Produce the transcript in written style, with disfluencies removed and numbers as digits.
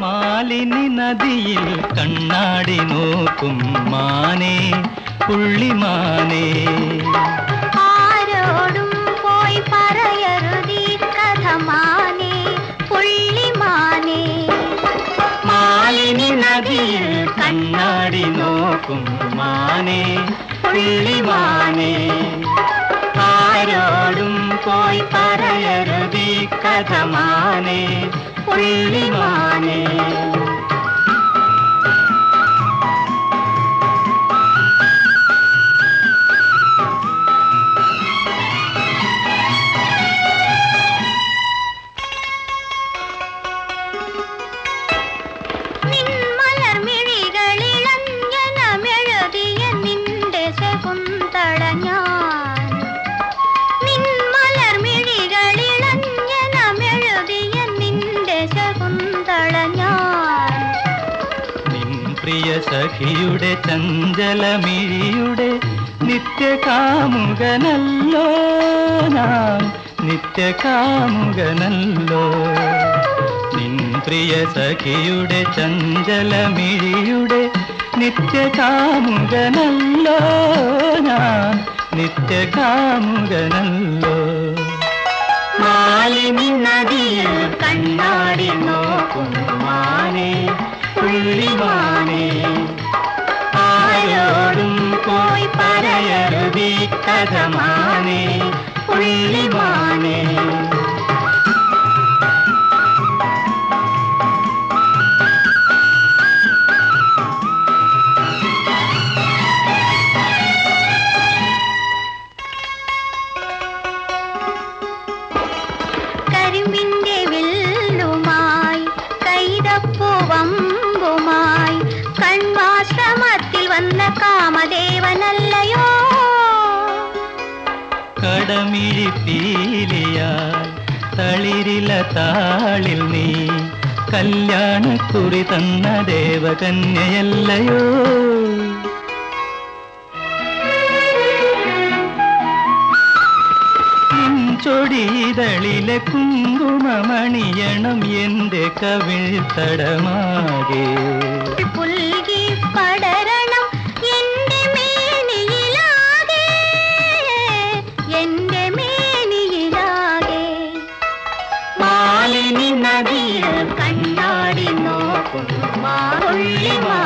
മാലിനി നദിയിൽ കണ്ണാടി നോക്കും മാനേ പുള്ളിമാനേ, ആരോടും പോയി പറയരുതീ കഥ മാനേ പുള്ളിമാനേ. മാലിനി നദിയിൽ കണ്ണാടി നോക്കും മാനേ പുള്ളിമാനേ, ആരോടും പോയി പറയരുതീ കഥ മാനേ പുള്ളിമാനേ. പ്രിയ സഖിയുടെ ചഞ്ചലമിഴിയുടെ നിത്യകാമുകനല്ലോ ഞാൻ, നിത്യകാമുകനല്ലോ. നിൻ പ്രിയ സഖിയുടെ ചഞ്ചലമിഴിയുടെ നിത്യകാമുകനല്ലോ ഞാൻ, നിത്യകാമുകനല്ലോ. മാലിനി നദിയിൽ കണ്ണാടി നോക്കും മാനേ പുള്ളിമാനേ, ആരോടും പോയി പറയരുതീ കഥ മാനേ പുള്ളിമാനേ. കരിമ്പിന്റെ വില്ലുമായി കൈതപ്പൂവമ്പുമായി കൺവാശ്രമത്തിൽ വന്ന കാമദേവനല്ലയോ. കടമിഴി പീലിയാൽ തളിരില താളിൽ നീ കല്യാണക്കുറി തന്ന ദേവകന്യയല്ലയോ. ചൊടിതളിലെ കുങ്കുമമണിയണം എന്റെ കവിൾ തടമാകെ, പുൽകി പടരണം എന്റെ മേനിയിലാകെ, എന്റെ മേനിയിലാകെ. മാലിനി നദിയിൽ കണ്ണാടി നോക്കും പുള്ളിമാനേ.